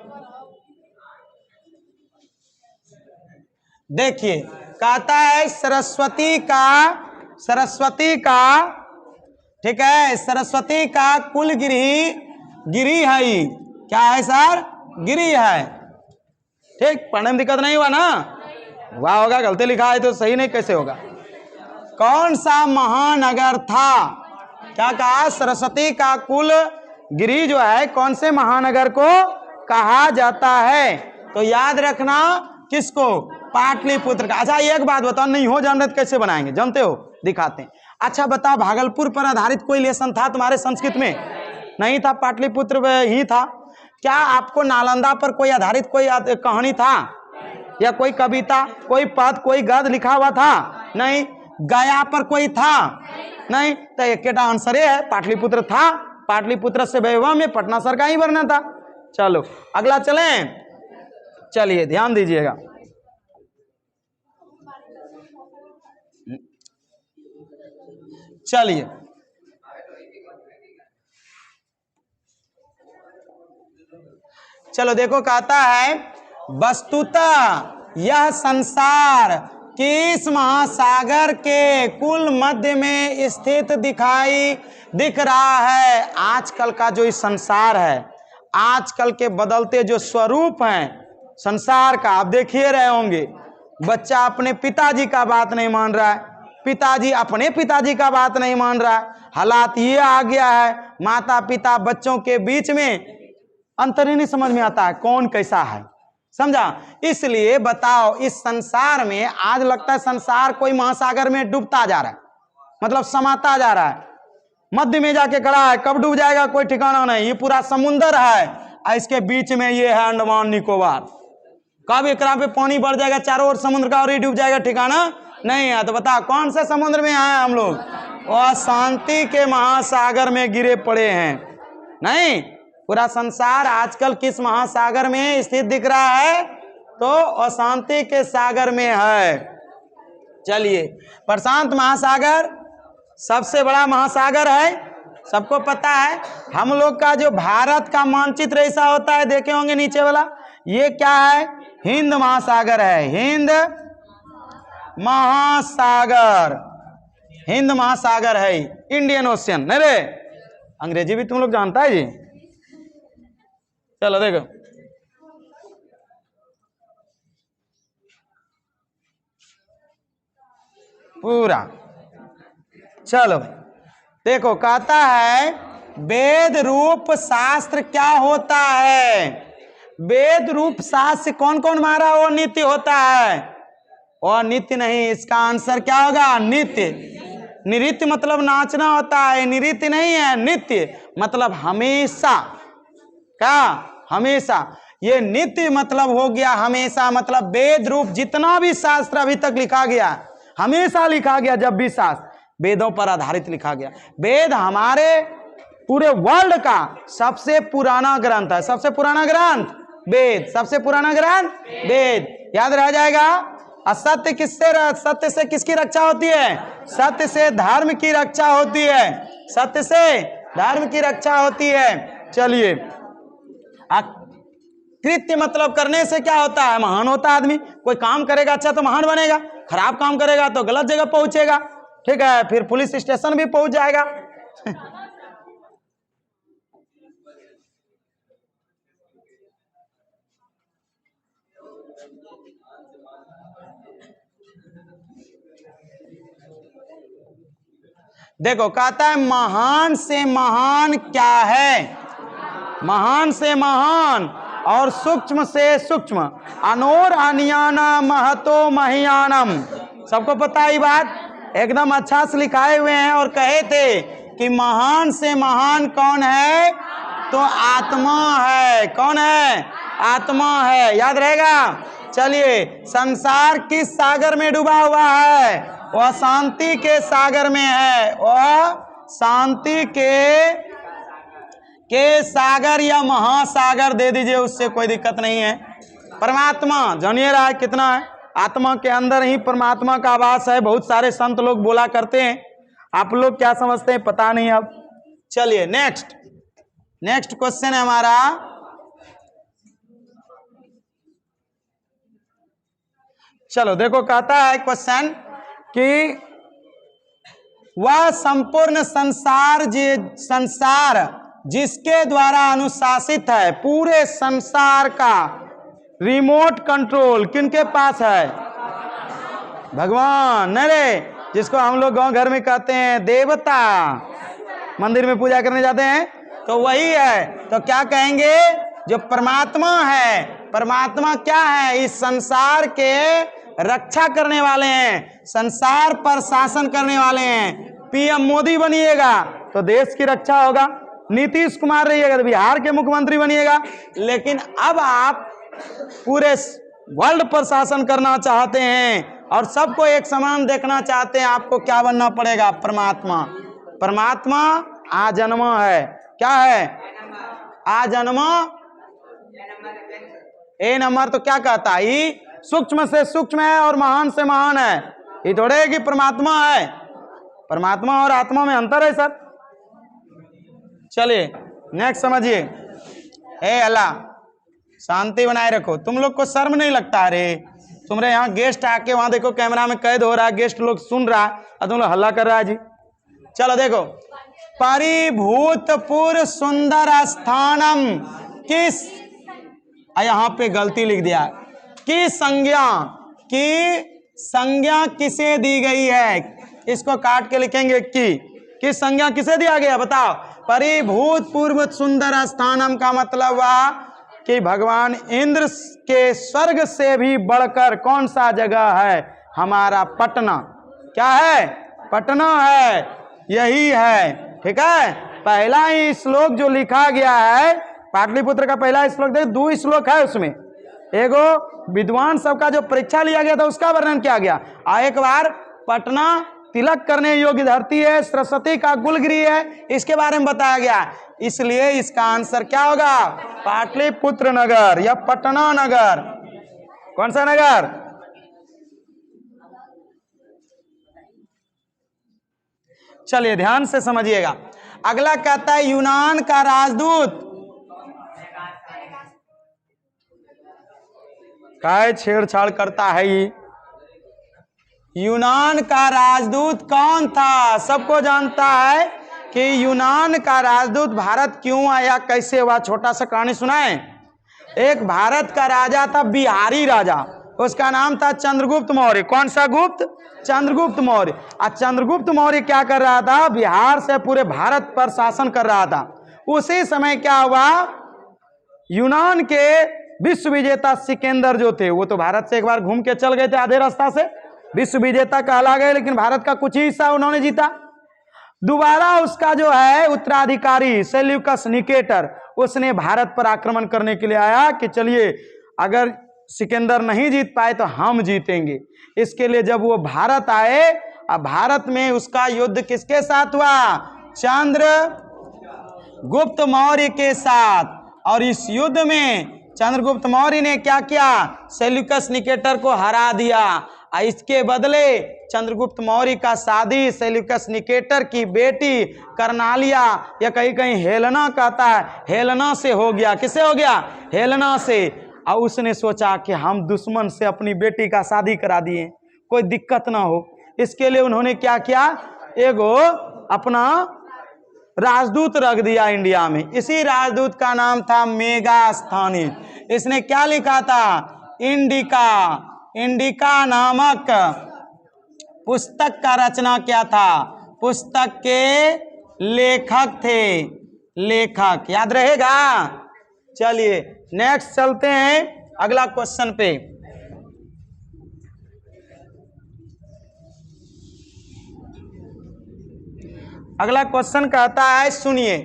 देखिए कहता है सरस्वती का ठीक है, सरस्वती का कुल गिरी है। क्या है सर? गिरी है। ठीक, पढ़ने में दिक्कत नहीं हुआ ना? हुआ होगा, गलती लिखा है तो सही नहीं कैसे होगा। कौन सा महानगर था? क्या कहा? सरस्वती का कुल गिरी जो है कौन से महानगर को कहा जाता है? तो याद रखना किसको? पाटलिपुत्र का। अच्छा एक बात बताओ, नहीं हो जान रहे तो कैसे बनाएंगे? जानते हो? दिखाते हैं। अच्छा बताओ, भागलपुर पर आधारित कोई लेसन था तुम्हारे संस्कृत में? नहीं था, पाटलिपुत्र ही था। क्या आपको नालंदा पर कोई आधारित कोई कहानी था या कोई कविता, कोई पद, कोई गद्य लिखा हुआ था? नहीं। गया पर कोई था? नहीं। तो एक आंसर है पाटलिपुत्र था। पाटलिपुत्र से वैभव में पटना सर का ही बनना था। चलो अगला चलें। चलिए ध्यान दीजिएगा। चलिए चलो देखो कहता है वस्तुतः यह संसार किस महासागर के कुल मध्य में स्थित दिख रहा है? आजकल का जो इस संसार है, आजकल के बदलते जो स्वरूप हैं संसार का, आप देखिए रहे होंगे। बच्चा अपने पिताजी का बात नहीं मान रहा है, पिताजी अपने पिताजी का बात नहीं मान रहा है। हालात ये आ गया है, माता पिता बच्चों के बीच में अंतर ही नहीं समझ में आता है कौन कैसा है। समझा? इसलिए बताओ इस संसार में आज लगता है संसार कोई महासागर में डूबता जा रहा है, मतलब समाता जा रहा है, मध्य में जाके खड़ा है, कब डूब जाएगा कोई ठिकाना नहीं। ये पूरा समुंदर है और इसके बीच में ये है अंडमान निकोबार। कब एकरा पे पानी बढ़ जाएगा चारों ओर समुद्र का और ये डूब जाएगा ठिकाना नहीं है। तो बता कौन से समुद्र में आए हम लोग? और शांति के महासागर में गिरे पड़े हैं। नहीं, पूरा संसार आजकल किस महासागर में स्थित दिख रहा है? तो अशांति के सागर में है। चलिए प्रशांत महासागर सबसे बड़ा महासागर है, सबको पता है। हम लोग का जो भारत का मानचित्र ऐसा होता है, देखे होंगे नीचे वाला, ये क्या है? हिंद महासागर है। हिंद महासागर, हिंद महासागर है, इंडियन ओशियन। नहीं रे, अंग्रेजी भी तुम लोग जानता है जी। चलो देखो पूरा, चलो देखो कहता है वेद रूप शास्त्र क्या होता है? वेद रूप शास्त्र से कौन कौन मारा वो नित्य होता है? और नित्य नहीं, इसका आंसर क्या होगा? नित्य। नित्य मतलब नाचना होता है, नित्य नहीं है, नित्य मतलब हमेशा। क्या? हमेशा। ये नित्य मतलब हो गया हमेशा, मतलब वेद रूप जितना भी शास्त्र अभी तक लिखा गया हमेशा लिखा गया। जब भी शास्त्र वेदों पर आधारित लिखा गया। वेद हमारे पूरे वर्ल्ड का सबसे पुराना ग्रंथ है। सबसे पुराना ग्रंथ वेद, सबसे पुराना ग्रंथ वेद। याद रह जाएगा। असत्य किससे, सत्य से किसकी रक्षा होती है? सत्य से धर्म की रक्षा होती है। सत्य से धर्म की रक्षा होती है। चलिए कृत्य मतलब करने से क्या होता है? महान होता है आदमी। कोई काम करेगा अच्छा तो महान बनेगा, खराब काम करेगा तो गलत जगह पहुंचेगा। ठीक है, फिर पुलिस स्टेशन भी पहुंच जाएगा। देखो कहता है महान से महान क्या है? महान से महान और सूक्ष्म से सूक्ष्म, अनोर अनियाना महतो महियानम। सबको पता है बात, एकदम अच्छा से लिखाए हुए हैं। और कहे थे कि महान से महान कौन है? तो आत्मा है। कौन है? आत्मा है। याद रहेगा। चलिए संसार किस सागर में डूबा हुआ है? वह शांति के सागर में है। वह शांति के सागर या महासागर दे दीजिए, उससे कोई दिक्कत नहीं है। परमात्मा जानिए रहा है कितना है, आत्मा के अंदर ही परमात्मा का आवास है। बहुत सारे संत लोग बोला करते हैं, आप लोग क्या समझते हैं पता नहीं। अब चलिए नेक्स्ट क्वेश्चन है हमारा, चलो देखो कहता है क्वेश्चन कि वह संपूर्ण संसार जिसके द्वारा अनुशासित है, पूरे संसार का रिमोट कंट्रोल किनके पास है? भगवान। नहीं रे, जिसको हम लोग गांव घर में कहते हैं देवता, मंदिर में पूजा करने जाते हैं तो वही है। तो क्या कहेंगे? जो परमात्मा है, परमात्मा क्या है? इस संसार के रक्षा करने वाले हैं, संसार पर शासन करने वाले हैं। पीएम मोदी बनिएगा तो देश की रक्षा होगा, नीतीश कुमार रहिएगा तो बिहार के मुख्यमंत्री बनिएगा। लेकिन अब आप पूरे वर्ल्ड पर शासन करना चाहते हैं और सबको एक समान देखना चाहते हैं, आपको क्या बनना पड़ेगा? परमात्मा। परमात्मा आजन्मा है। क्या है? आजन्मा। ए नंबर तो क्या कहता है? ये सूक्ष्म से सूक्ष्म है और महान से महान है। ये थोड़े है कि परमात्मा है। परमात्मा और आत्मा में अंतर है सर। चलिए नेक्स्ट समझिए। हे अल्लाह शांति बनाए रखो। तुम लोग को शर्म नहीं लगता? अरे तुम्हारे यहाँ गेस्ट आके वहां देखो कैमरा में कैद हो रहा है, गेस्ट लोग सुन रहा है और तुम लोग हल्ला कर रहा है जी। चलो देखो, परिभूतपुर सुंदर स्थानम किस, यहाँ पे गलती लिख दिया, की संज्ञा किसे दी गई है? इसको काट के लिखेंगे कि संज्ञा किसे दिया गया? बताओ। परिभूतपूर्व सुंदर स्थानम का मतलब हुआ कि भगवान इंद्र के स्वर्ग से भी बढ़कर कौन सा जगह है? हमारा पटना। क्या है? पटना है, यही है। ठीक है, पहला ही श्लोक जो लिखा गया है पाटलिपुत्र का, पहला श्लोक देखो, 2 श्लोक है उसमें। एगो विद्वान सबका जो परीक्षा लिया गया था उसका वर्णन किया गया, और एक बार पटना तिलक करने योग्य धरती है, सरस्वती का कुलगृह है, इसके बारे में बताया गया। इसलिए इसका आंसर क्या होगा? पाटलिपुत्र नगर या पटना नगर। कौन सा नगर? चलिए ध्यान से समझिएगा। अगला कहता है यूनान का राजदूत। काय छेड़छाड़ करता है ये? यूनान का राजदूत कौन था? सबको जानता है कि यूनान का राजदूत भारत क्यों आया, कैसे हुआ। छोटा सा कहानी सुनाएं। एक भारत का राजा था, बिहारी राजा, उसका नाम था चंद्रगुप्त मौर्य। कौन सा गुप्त? चंद्रगुप्त मौर्य। और चंद्रगुप्त मौर्य क्या कर रहा था? बिहार से पूरे भारत पर शासन कर रहा था। उसी समय क्या हुआ? यूनान के विश्व विजेता सिकंदर जो थे, वो तो भारत से एक बार घूम के चल गए थे आधे रास्ता से, विश्व विजेता कहला गए, लेकिन भारत का कुछ ही हिस्सा उन्होंने जीता। दोबारा उसका जो है उत्तराधिकारी सेल्यूकस निकेटर, उसने भारत पर आक्रमण करने के लिए आया कि चलिए अगर सिकंदर नहीं जीत पाए तो हम जीतेंगे। इसके लिए जब वो भारत आए, अब भारत में उसका युद्ध किसके साथ हुआ? चंद्रगुप्त मौर्य के साथ। और इस युद्ध में चंद्रगुप्त मौर्य ने क्या किया? सेल्यूकस निकेटर को हरा दिया। इसके बदले चंद्रगुप्त मौर्य का शादी सेल्यूकस निकेटर की बेटी कर्नालिया, या कहीं कहीं हेलेना कहता है, हेलेना से हो गया। किससे हो गया? हेलेना से। और उसने सोचा कि हम दुश्मन से अपनी बेटी का शादी करा दिए, कोई दिक्कत ना हो। इसके लिए उन्होंने क्या किया? एगो अपना राजदूत रख दिया इंडिया में। इसी राजदूत का नाम था मेगास्थानी। इसने क्या लिखा था? इंडिका नामक पुस्तक का रचना किया था। पुस्तक के लेखक थे, लेखक याद रहेगा। चलिए नेक्स्ट चलते हैं अगला क्वेश्चन पे। अगला क्वेश्चन कहता है, सुनिए,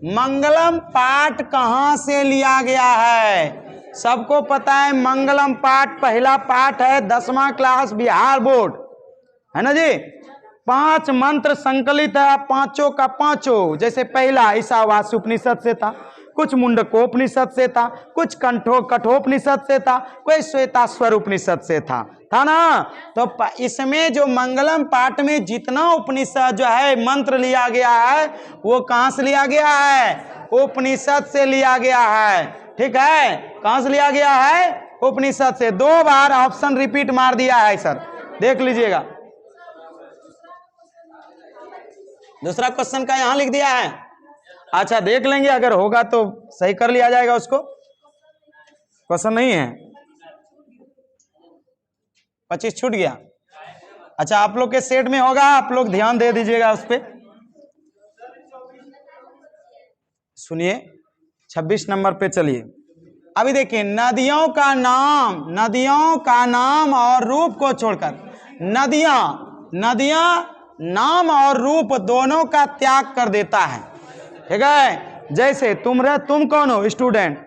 मंगलम पाठ कहां से लिया गया है? सबको पता है मंगलम पाठ पहला पाठ है 10वां क्लास बिहार बोर्ड, है ना जी। 5 मंत्र संकलित है, पांचों का पांचों। जैसे पहला ईशावास्य उपनिषद से था, कुछ मुंडकोपनिषद से था, कुछ कठोपनिषद से था, कोई श्वेताश्वर उपनिषद से था ना। तो इसमें जो मंगलम पाठ में जितना उपनिषद जो है मंत्र लिया गया है वो कहां से लिया गया है? उपनिषद से लिया गया है। ठीक है, कहां से लिया गया है? उपनिषद से। 2 बार ऑप्शन रिपीट मार दिया है सर, देख लीजिएगा। दूसरा क्वेश्चन का यहां लिख दिया है। अच्छा देख लेंगे, अगर होगा तो सही कर लिया जाएगा उसको। क्वेश्चन नहीं है, 25 छूट गया। अच्छा आप लोग के सेट में होगा, आप लोग ध्यान दे दीजिएगा उस पर। सुनिए 26 नंबर पे चलिए। अभी देखिए, नदियों का नाम और रूप को छोड़कर, नदियां नाम और रूप दोनों का त्याग कर देता है। ठीक है, जैसे तुम कौन हो? स्टूडेंट।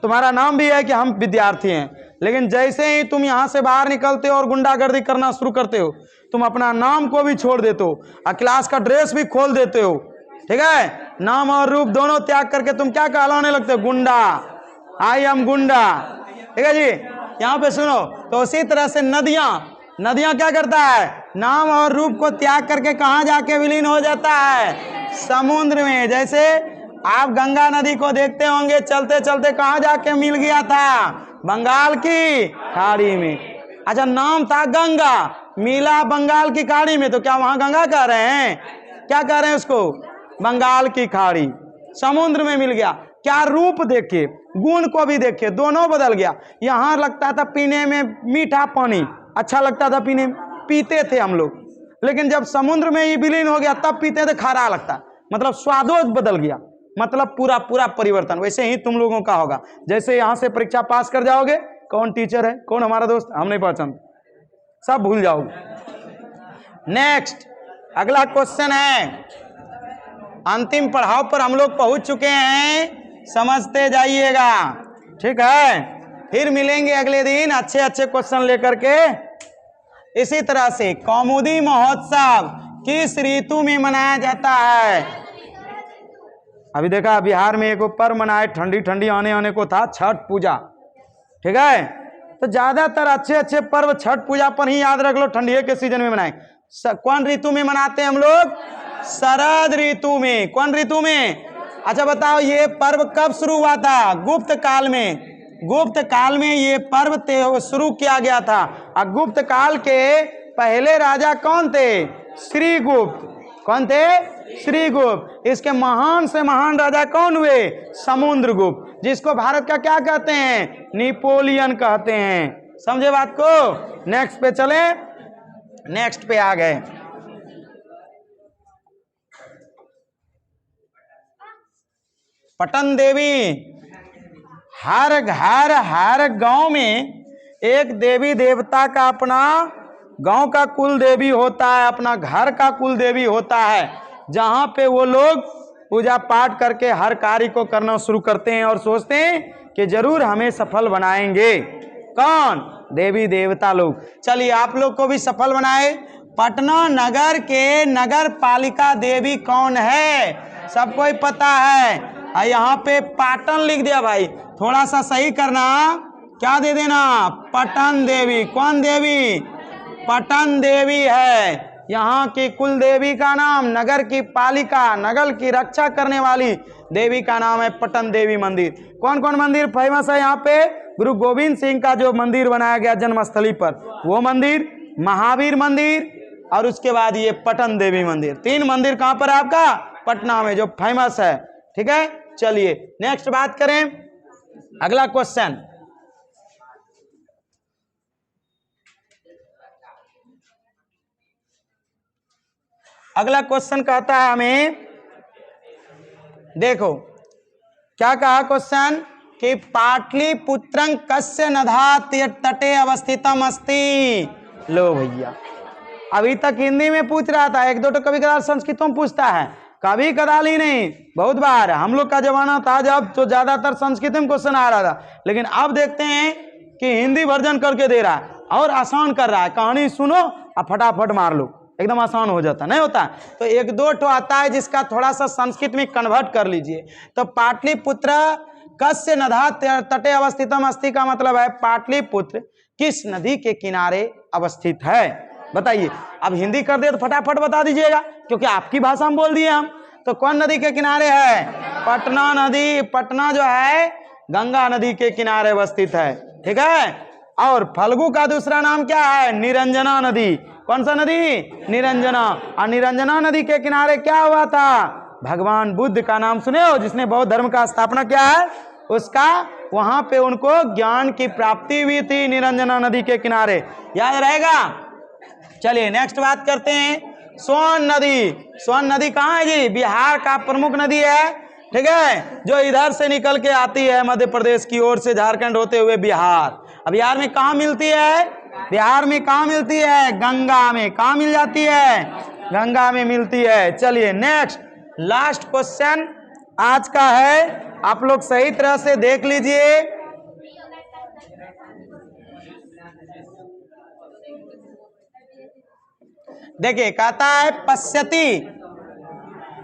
तुम्हारा नाम भी है कि हम विद्यार्थी हैं, लेकिन जैसे ही तुम यहां से बाहर निकलते हो और गुंडागर्दी करना शुरू करते हो, तुम अपना नाम को भी छोड़ देते हो और क्लास का ड्रेस भी खोल देते हो। ठीक है, नाम और रूप दोनों त्याग करके तुम क्या कहलाने लगते हो? गुंडा। आई एम गुंडा। ठीक है जी, यहाँ पे सुनो। तो उसी तरह से नदियां क्या करता है? नाम और रूप को त्याग करके कहाँ जाके विलीन हो जाता है? समुद्र में। जैसे आप गंगा नदी को देखते होंगे, चलते चलते कहाँ जाके मिल गया था? बंगाल की खाड़ी में। अच्छा, नाम था गंगा, मिला बंगाल की खाड़ी में, तो क्या वहां गंगा कह रहे हैं? क्या कह रहे हैं उसको? बंगाल की खाड़ी। समुद्र में मिल गया। क्या रूप देखे, गुण को भी देखे, दोनों बदल गया। यहां लगता था पीने में मीठा पानी, अच्छा लगता था पीने में, पीते थे हम लोग, लेकिन जब समुद्र में ही विलीन हो गया तब पीते थे, खारा लगता। मतलब स्वादों बदल गया, मतलब पूरा परिवर्तन। वैसे ही तुम लोगों का होगा। जैसे यहां से परीक्षा पास कर जाओगे, कौन टीचर है, कौन हमारा दोस्त, हम नहीं पहचानते, सब भूल जाओगे। नेक्स्ट अगला क्वेश्चन है, अंतिम पड़ाव पर हम लोग पहुंच चुके हैं, समझते जाइएगा। ठीक है, फिर मिलेंगे अगले दिन अच्छे क्वेश्चन लेकर के। इसी तरह से कौमुदी महोत्सव किस ऋतु में मनाया जाता है? अभी देखा बिहार में एक पर्व मनाए, ठंडी आने को था, छठ पूजा। ठीक है, तो ज्यादातर अच्छे पर्व छठ पूजा पर ही याद रख लो, ठंडी के सीजन में मनाए। कौन ऋतु में मनाते हैं हम लोग? शरद ऋतु में। कौन ऋतु में? अच्छा बताओ, ये पर्व कब शुरू हुआ था? गुप्त काल में। गुप्त काल में ये पर्व शुरू किया गया था। और गुप्त काल के पहले राजा कौन थे? श्रीगुप्त। कौन थे? श्रीगुप्त। इसके महान से महान राजा कौन हुए? समुद्रगुप्त, जिसको भारत का क्या कहते हैं? नेपोलियन कहते हैं। समझे बात को? नेक्स्ट पे चले, नेक्स्ट पे आ गए। पटन देवी। हर घर हर गांव में एक देवी देवता का अपना गांव का कुल देवी होता है, अपना घर का कुल देवी होता है, जहां पे वो लोग पूजा पाठ करके हर कार्य को करना शुरू करते हैं और सोचते हैं कि जरूर हमें सफल बनाएंगे। कौन? देवी देवता लोग। चलिए आप लोग को भी सफल बनाए। पटना नगर के नगर पालिका देवी कौन है? सबको ही पता है। यहाँ पे पाटन लिख दिया भाई, थोड़ा सा सही करना, क्या दे देना? पटन देवी। कौन देवी? पटन देवी है। यहाँ की कुल देवी का नाम, नगर की पालिका, नगर की रक्षा करने वाली देवी का नाम है पटन देवी मंदिर। कौन कौन मंदिर फेमस है यहाँ पे? गुरु गोविंद सिंह का जो मंदिर बनाया गया जन्मस्थली पर, वो मंदिर, महावीर मंदिर, और उसके बाद ये पटन देवी मंदिर। 3 मंदिर कहाँ पर आपका? पटना में, जो फेमस है। ठीक है, चलिए नेक्स्ट बात करें। अगला क्वेश्चन, अगला क्वेश्चन कहता है हमें, देखो क्या कहा क्वेश्चन, कि पाटलिपुत्रं कस्य नदा तटे अवस्थितम अस्ति। लो भैया, अभी तक हिंदी में पूछ रहा था, 1-2 तो कभी कदार संस्कृत में पूछता है, कभी कदार ही नहीं, बहुत बार। हम लोग का जमाना था जब, तो ज्यादातर संस्कृत में क्वेश्चन आ रहा था, लेकिन अब देखते हैं कि हिंदी वर्जन करके दे रहा है और आसान कर रहा है। कहानी सुनो और फटाफट मार लो, एकदम आसान हो जाता, नहीं होता। तो एक दो ठो आता है जिसका थोड़ा सा संस्कृत में कन्वर्ट कर लीजिए। तो पाटलिपुत्र कस्य नदा तटे अवस्थितम अस्ति का मतलब है पाटलिपुत्र किस नदी के किनारे अवस्थित है, बताइए। अब हिंदी कर दे तो फटाफट बता दीजिएगा, क्योंकि आपकी भाषा में बोल दिए हम। तो कौन नदी के किनारे है? पटना नदी। पटना जो है गंगा नदी के किनारे अवस्थित है, ठीक है। और फल्गु का दूसरा नाम क्या है? निरंजना नदी। कौन सा नदी? निरंजना। और निरंजना नदी के किनारे क्या हुआ था? भगवान बुद्ध का नाम सुने हो, जिसने बौद्ध धर्म का स्थापना किया है, उसका वहां पे उनको ज्ञान की प्राप्ति हुई थी निरंजना नदी के किनारे, याद रहेगा। चलिए नेक्स्ट बात करते हैं। सोन नदी। सोन नदी कहाँ है जी? बिहार का प्रमुख नदी है, ठीक है, जो इधर से निकल के आती है मध्य प्रदेश की ओर से झारखंड होते हुए बिहार। अब बिहार में कहाँ मिलती है? बिहार में कहाँ मिलती है? गंगा में। कहाँ मिल जाती है? गंगा में मिलती है। चलिए नेक्स्ट लास्ट क्वेश्चन आज का है, आप लोग सही तरह से देख लीजिए। देखिए कहता है पश्यति।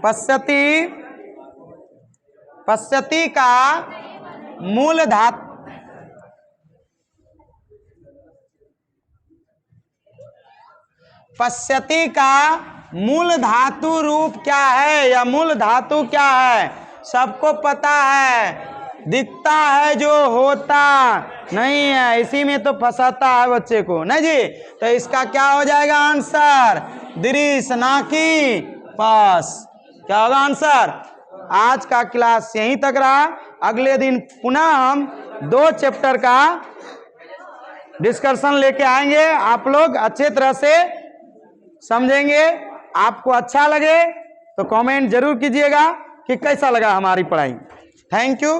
पश्यति, पश्यति का मूल धातु, पश्यति का मूल धातु रूप क्या है या मूल धातु क्या है? सबको पता है, दिखता है जो होता नहीं है, इसी में तो फंसाता है बच्चे को, नहीं जी। तो इसका क्या हो जाएगा आंसर? दृश्य, ना कि पास। क्या होगा आंसर? आज का क्लास यहीं तक रहा। अगले दिन पुनः हम 2 चैप्टर का डिस्कशन लेके आएंगे, आप लोग अच्छे तरह से समझेंगे। आपको अच्छा लगे तो कमेंट जरूर कीजिएगा कि कैसा लगा हमारी पढ़ाई। Thank you.